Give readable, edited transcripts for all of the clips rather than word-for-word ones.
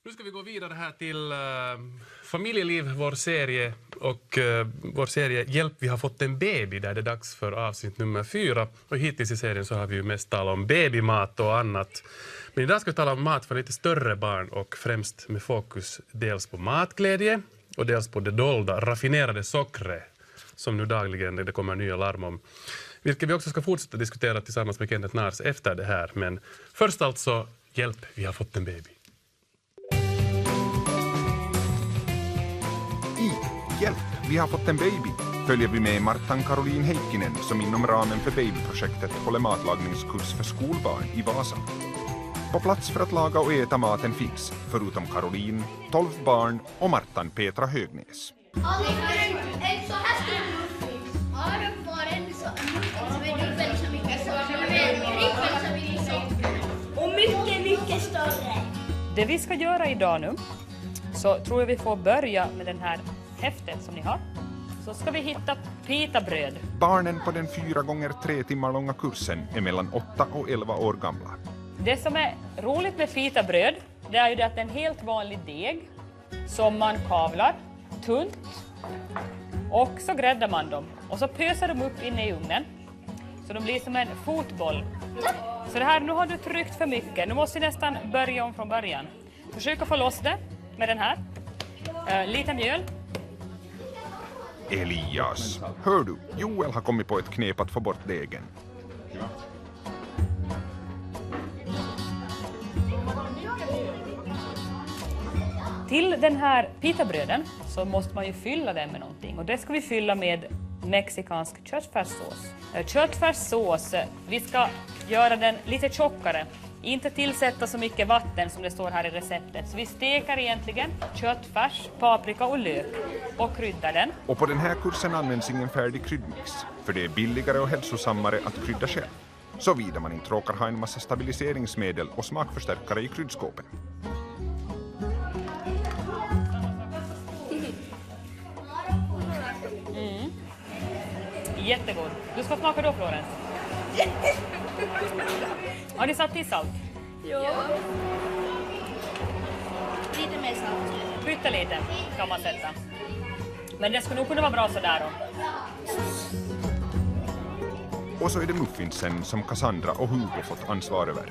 Nu ska vi gå vidare här till familjeliv, vår serie och vår serie Hjälp, vi har fått en baby, där det är dags för avsnitt nummer 4. Och hittills i serien så har vi ju mest talat om babymat och annat. Men idag ska vi tala om mat för lite större barn och främst med fokus dels på matglädje och dels på det dolda, raffinerade sockret som nu dagligen det kommer nya larm om. Vilket vi också ska fortsätta diskutera tillsammans med Kenneth Nars efter det här. Men först alltså, hjälp, vi har fått en baby. Hjälp, vi har fått en baby. Följer vi med Martan Caroline Heikkinen som inom ramen för babyprojektet håller matlagningskurs för skolbarn i Vasa. På plats för att laga och äta maten finns, förutom Caroline, 12 barn och Martan Petra Högnäs. En så här stor muffins. Ja, de får en så muffins med dubbelt så mycket socker. Trippelt så mycket socker. Och mycket större. Det vi ska göra idag nu, så tror jag vi får börja med den här häftet som ni har. Så ska vi hitta pitabröd. Barnen på den 4 gånger 3 timmar långa kursen är mellan 8 och 11 år gamla. Det som är roligt med pitabröd, det är ju det att det är en helt vanlig deg som man kavlar tunt och så gräddar man dem och så pösar de upp inne i ugnen så de blir som en fotboll. Så det här, nu har du tryckt för mycket, nu måste vi nästan börja om från början. Försök att få loss det med den här. Lite mjöl. Elias, hör du? Joel har kommit på ett knep att få bort degen. Till den här pitabröden så måste man ju fylla den med någonting. Och det ska vi fylla med mexikansk köttfärssås. Köttfärssås, vi ska göra den lite tjockare. Inte tillsätta så mycket vatten som det står här i receptet. Så vi stekar egentligen köttfärs, paprika och lök och kryddar den. Och på den här kursen används ingen färdig kryddmix, för det är billigare och hälsosammare att krydda själv. Såvida man inte råkar ha en massa stabiliseringsmedel och smakförstärkare i kryddskåpen. Jättegod. Du ska smaka då, Florens. Har ni satt i salt? Ja. Lite mer salt. Pyttelite kan man sätta. Men det skulle nog kunna vara bra sådär då. Och så är det muffinsen som Cassandra och Hugo fått ansvar över.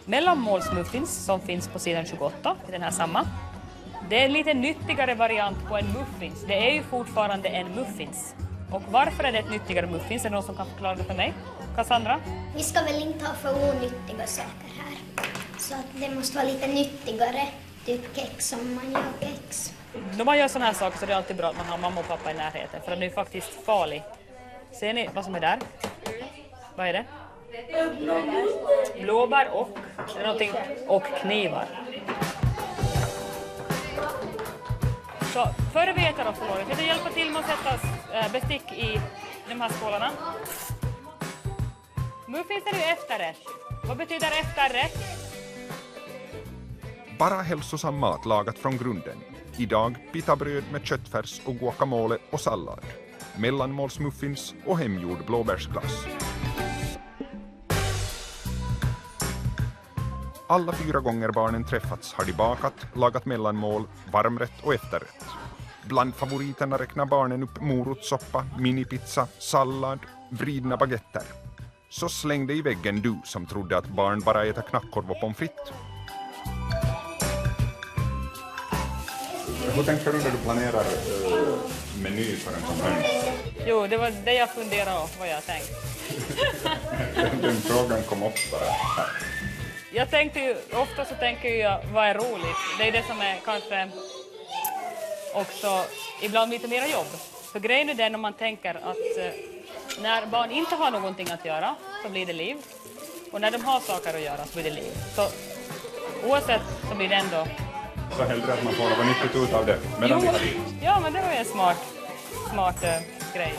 Mellanmålsmuffins som finns på sidan 28, den här samma. Det är en lite nyttigare variant på en muffins. Det är ju fortfarande en muffins. Och varför är det ett nyttigare muffins? Är det någon som kan förklara det för mig? Cassandra? Vi ska väl inte ha för onyttiga saker här. Så att det måste vara lite nyttigare. Typ kex som man gör kex. När man gör sådana här saker så är det alltid bra att man har mamma och pappa i närheten. För den är ju faktiskt farlig. Ser ni vad som är där? Vad är det? Blåbär och, det är någonting, och knivar. Så före vi äter också, Laura, kan du hjälpa till med att sätta bestick i de här skålarna? Muffins är ju efterrätt. Vad betyder efterrätt? Bara hälsosam mat lagat från grunden. Idag pitabröd med köttfärs och guacamole och sallad. Mellanmålsmuffins och hemgjord blåbärsglass. Alla 4 gånger barnen träffats har de bakat, lagat mellanmål, varmrätt och efterrätt. Bland favoriterna räknar barnen upp morotssoppa, minipizza, sallad, vridna baguetter. Så slängde i väggen du som trodde att barn bara äter knackkorv och pommes frites. Hur tänker du när du planerar meny för en sån här? Jo, det var det jag funderade på, vad jag tänkt. Den frågan kom upp bara. Jag tänkte ju, ofta så tänker jag, vad är roligt? Det är det som är kanske också ibland lite mera jobb. För grejen är den om man tänker att när barn inte har någonting att göra så blir det liv. Och när de har saker att göra så blir det liv. Så oavsett så blir det ändå... Så hellre att man får något nyttigt ut av det medan vi har liv. Ja, men det var ju en smart grej.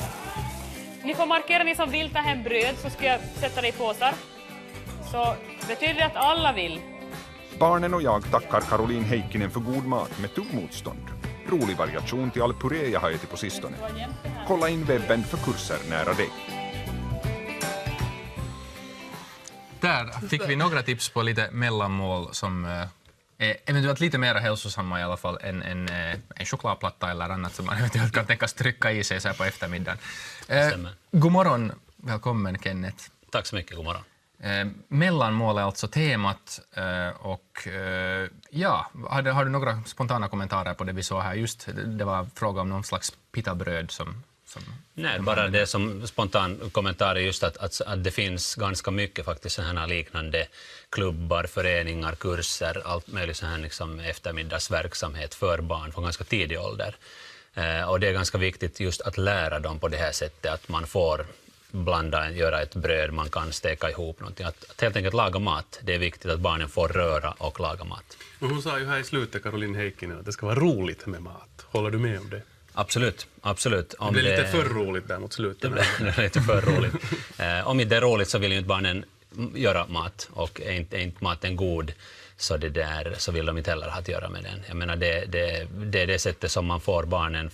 Ni får markera, ni som vill ta hem bröd så ska jag sätta det i påsar. Så betyder det att alla vill? Barnen och jag tackar Caroline Heikkinen för god mat med tuggmotstånd. Rolig variation till all puré jag har ätit på sistone. Kolla in webben för kurser nära dig. där fick vi några tips på lite mellanmål som är eventuellt lite mer hälsosamma i alla fall än en chokladplatta eller annat som man eventuellt kan tänkas trycka i sig så här på eftermiddagen. God morgon, välkommen Kenneth. Tack så mycket, god morgon. Mellanmål är alltså temat och ja, har du några spontana kommentarer på det vi såg här? Just det var fråga om någon slags pitabröd som Nej, bara det som spontan kommentar är just att det finns ganska mycket faktiskt sådana här liknande klubbar, föreningar, kurser, allt möjligt sån här liksom eftermiddagsverksamhet för barn från ganska tidig ålder. Och det är ganska viktigt just att lära dem på det här sättet att man får göra ett bröd, man kan steka ihop någonting. Att helt enkelt laga mat, det är viktigt att barnen får röra och laga mat. Och hon sa ju här i slutet, Caroline Heikkinen, att det ska vara roligt med mat. Håller du med om det? Absolut. Det blir lite för roligt där mot slutet. Det blir lite för roligt. Om inte det är roligt så vill ju inte barnen göra mat, och är inte maten god så vill de inte heller ha att göra med den. Jag menar det är det sättet som man får barnen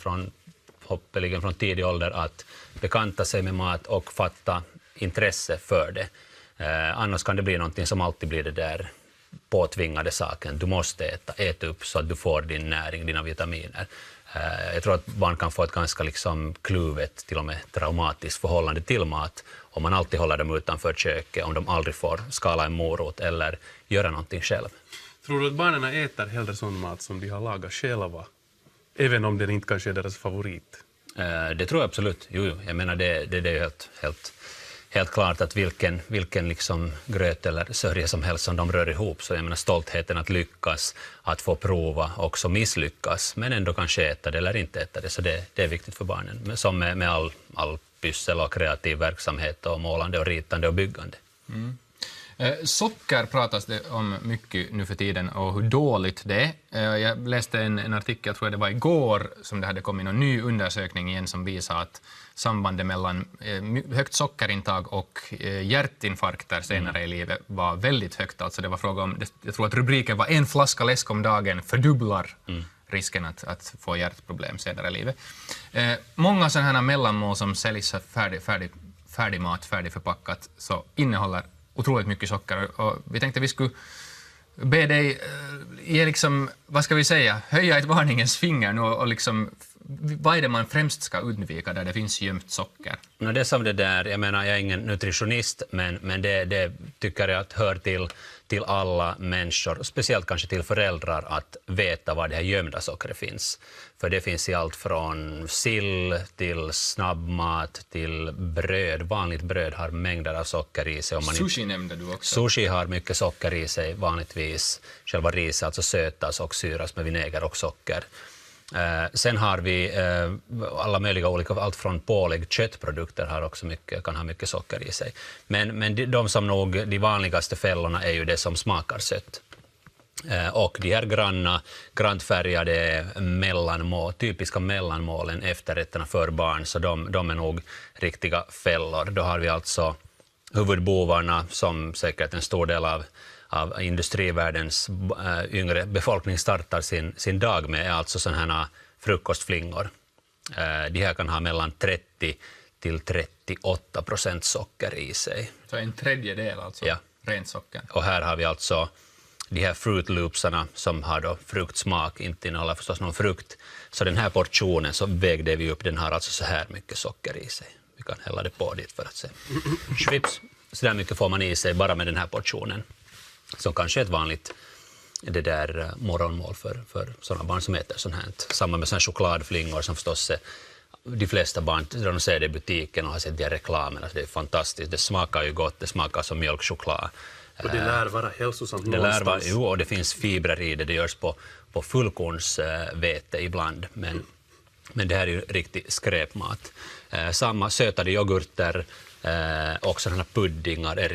hoppeligen från tidig ålder att bekanta sig med mat och fatta intresse för det. Annars kan det bli någonting som alltid blir det där påtvingade saken. Du måste äta upp så att du får din näring, dina vitaminer. Jag tror att barn kan få ett ganska liksom kluvet, till och med traumatiskt förhållande till mat om man alltid håller dem utanför köket, om de aldrig får skala en morot eller göra någonting själv. Tror du att barnen äter hellre sån mat som de har lagat själva, även om det inte kanske är deras favorit? Det tror jag absolut. Jo, jag menar det är helt klart att vilken liksom gröt eller sörja som helst som de rör ihop, så jag menar stoltheten att lyckas, att få prova och så misslyckas, men ändå kanske äta det eller inte äta det, så det är viktigt för barnen. Men som med all pyssel och kreativ verksamhet och målande och ritande och byggande. Mm. Socker pratas det om mycket nu för tiden och hur dåligt det är. Jag läste en artikel, jag tror det var igår, som det hade kommit en ny undersökning igen som visar att sambandet mellan högt sockerintag och hjärtinfarkter senare i livet var väldigt högt. Alltså det var fråga om, jag tror att rubriken var en flaska läsk om dagen fördubblar risken att få hjärtproblem senare i livet. Många sådana här mellanmål som säljs färdig mat, färdigförpackat, så innehåller otroligt mycket socker. Och vi tänkte vi skulle be dig ge liksom, vad ska vi säga, höja ett varningens finger nu och liksom, vad är det man främst ska undvika där det finns gömt socker? Det är som det där, jag menar jag är ingen nutritionist, men det tycker jag att hör till alla människor, speciellt kanske till föräldrar, att veta var det här gömda sockret finns. För det finns i allt från sill till snabbmat till bröd. Vanligt bröd har mängder av socker i sig. Sushi nämnde du också. Sushi har mycket socker i sig vanligtvis. Själva riset alltså sötas och syras med vinäger och socker. Sen har vi alla möjliga olika, allt från pålägg, köttprodukter kan ha mycket socker i sig. Men de vanligaste fällorna är ju det som smakar sött. Och de här grantfärgade typiska mellanmålen, efterrätterna för barn, så de är nog riktiga fällor. Då har vi alltså huvudbovarna som säkert en stor del av industrivärldens yngre befolkning startar sin dag med, är alltså sådana här frukostflingor. De här kan ha mellan 30 till 38% socker i sig. Så en tredjedel alltså, ja. Rent socker. Och här har vi alltså de här Fruit Loopsarna som har då fruktsmak, inte innehåller förstås någon frukt. Så den här portionen så vägde vi upp, den har alltså så här mycket socker i sig. Vi kan hälla det på dit för att se. Schvips, så där mycket får man i sig bara med den här portionen. Som kanske är ett vanligt morgonmål för sådana barn som äter sånt här. Samma med såna chokladflingor som förstås de flesta barn, när de ser det i butiken och har sett de här reklamerna, det är fantastiskt. Det smakar ju gott, det smakar som mjölkchoklad. Och det lär vara hälsosamt någonstans. Jo, och det finns fibrer i det. Det görs på fullkornsvete ibland, men det här är ju riktig skräpmat. Samma sötade yoghurter och sådana puddingar är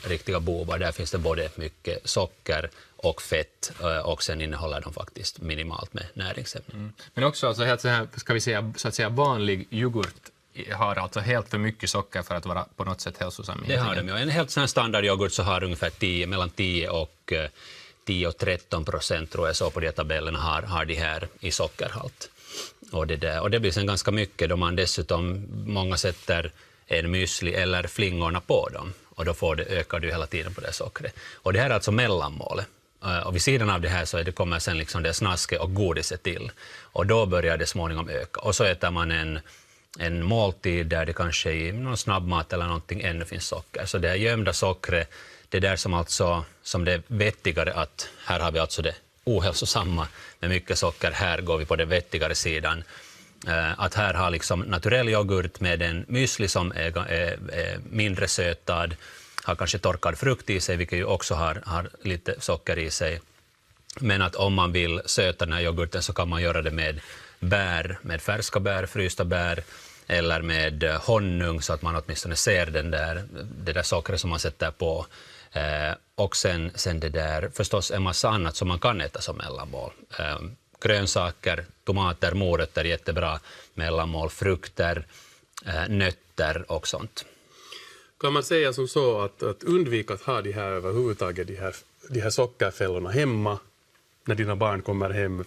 riktiga bovar. Där finns det både mycket socker och fett, och sen innehåller de faktiskt minimalt med näringsämnen. Men också alltså helt så här, ska vi säga, så att säga vanlig yoghurt har alltså helt för mycket socker för att vara på något sätt hälsosam. Det har de ju. En helt sån här standardyoghurt så har ungefär mellan 10 och 13% tror jag så på de tabellerna har de här i sockerhalt. Och det blir sen ganska mycket då man dessutom många sätter en müsli eller flingorna på dem. och då ökar du hela tiden på det sockret. Och det här är alltså mellanmålet. Och vid sidan av det här så kommer sen liksom det snasket och godiset till. Och då börjar det småningom öka. Och så äter man en måltid där det kanske i någon snabbmat eller någonting ännu finns socker. Så det här gömda sockret, det där som det är vettigare att här har vi alltså det ohälsosamma med mycket socker, här går vi på den vettigare sidan. Att här har liksom naturell yoghurt med en müsli som är mindre sötad, har kanske torkad frukt i sig, vilket ju också har lite socker i sig. Men att om man vill söta den här yoghurten så kan man göra det med bär, med färska bär, frysta bär, eller med honung så att man åtminstone ser det där sockret som man sätter på. Och sen det där förstås en massa annat som man kan äta som mellanmål. Grönsaker, tomater, morötter, jättebra mellanmål, frukter, nötter och sånt. Kan man säga som så att undvika att ha de här överhuvudtaget, de här sockerfällorna hemma när dina barn kommer hem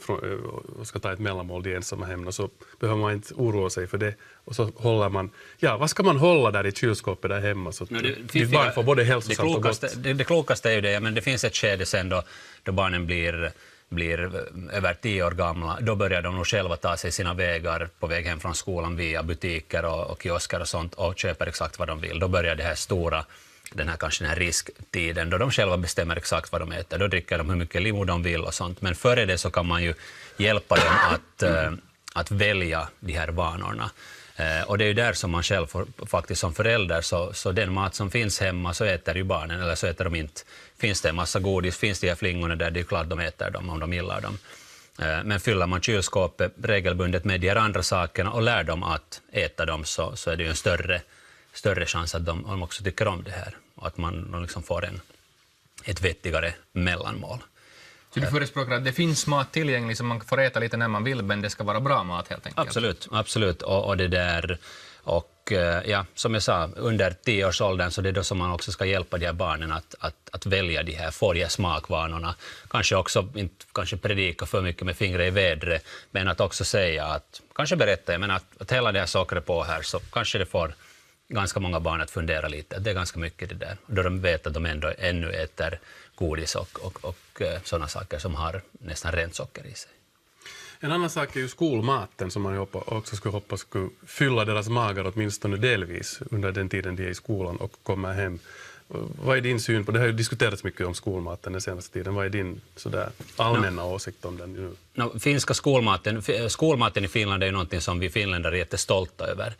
och ska ta ett mellanmål, de ensamma hemma, så behöver man inte oroa sig för det. Och så håller man, vad ska man hålla där i kylskåpet där hemma så att ditt barn får både hälsosamt och gott? Det klokaste är ju det, men det finns ett skede sen då barnen blir över 10 år gamla, då börjar de nog själva ta sig sina vägar på väg hem från skolan via butiker och kiosker och sånt och köper exakt vad de vill. Då börjar det här den här risktiden då de själva bestämmer exakt vad de äter. Då dricker de hur mycket limo de vill och sånt. Men före det så kan man ju hjälpa dem att välja de här vanorna. Och det är ju där som man själv får, faktiskt som förälder, så den mat som finns hemma så äter ju barnen, eller så äter de inte. Finns det en massa godis, finns det här flingorna där, det är klart de äter dem om de gillar dem. Men fyller man kylskåpet regelbundet med de här andra sakerna och lär dem att äta dem så är det ju en större chans att de också tycker om det här. Och att man liksom får ett vettigare mellanmål. Så du förespråkar att det finns mat tillgänglig som man får äta lite när man vill, men det ska vara bra mat helt enkelt? Absolut. Och det där, och som jag sa, under 10-årsåldern så det är då som man också ska hjälpa de här barnen att välja de här smakvanorna. Kanske också, inte predika för mycket med fingret i vädret, men att också säga att, kanske berätta, men att hela det här sockret på här, så kanske det får ganska många barn att fundera lite. Det är ganska mycket det där. Då de vet att de ännu äter godis och sådana saker som har nästan rent socker i sig. En annan sak är ju skolmaten som man också skulle hoppas skulle fylla deras magar åtminstone delvis under den tiden de är i skolan och kommer hem. Vad är din syn på det? Det har ju diskuterats mycket om skolmaten den senaste tiden. Vad är din allmänna åsikt om den nu? Finska skolmaten i Finland är ju någonting som vi finländare är jättestolta över.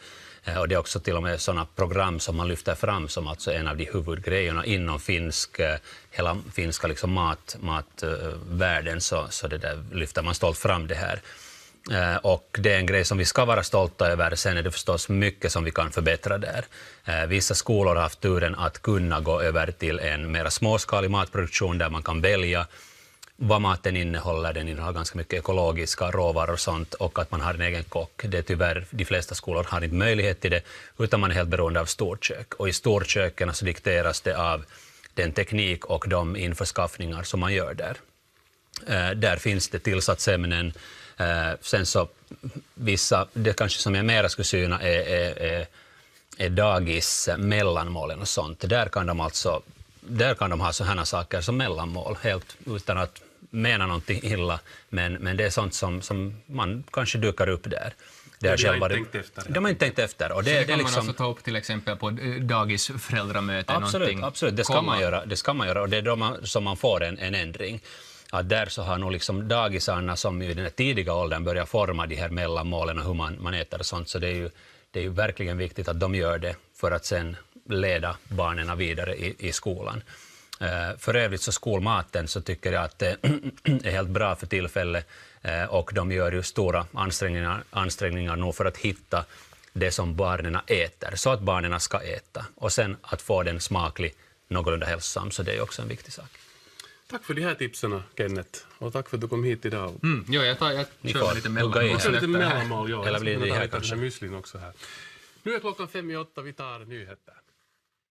Och det är också till och med sådana program som man lyfter fram som alltså en av de huvudgrejerna inom hela finska liksom matvärlden, så det där lyfter man stolt fram det här. Och det är en grej som vi ska vara stolta över. Sen är det förstås mycket som vi kan förbättra där. Vissa skolor har haft turen att kunna gå över till en mer småskalig matproduktion där man kan välja vad maten innehåller. Den innehåller ganska mycket ekologiska råvaror och sånt, och att man har en egen kock. Det är tyvärr, de flesta skolor har inte möjlighet till det, utan man är helt beroende av storkök. Och i storköken så dikteras det av den teknik och de införskaffningar som man gör där. Där finns det tillsatsämnen. Sen så vissa, det kanske som jag mera skulle syna är dagis mellanmålen och sånt. Där kan de ha sådana saker som mellanmål, helt utan att mena någonting illa, men det är sånt som man kanske dukar upp där. De har inte tänkt efter. Och det kan man också ta upp till exempel på dagisföräldramöten. Absolut, det ska man göra, och det är då som man får en ändring. Att där så har nog liksom dagisarna som i den här tidiga åldern börjar forma de här mellanmålen och hur man äter och sånt, så det är ju verkligen viktigt att de gör det för att sen leda barnen vidare i skolan. För övrigt så skolmaten så tycker jag att det är helt bra för tillfället, och de gör ju stora ansträngningar nog för att hitta det som barnen äter, så att barnen ska äta, och sen att få den smaklig, någorlunda hälsosam, så det är också en viktig sak. Tack för de här tipsen, Kenneth, och tack för att du kom hit idag. Jag kör lite mellanmål. Eller blir det här kanske? Müslin också här. Nu är klockan 5:08, vi tar nyheter.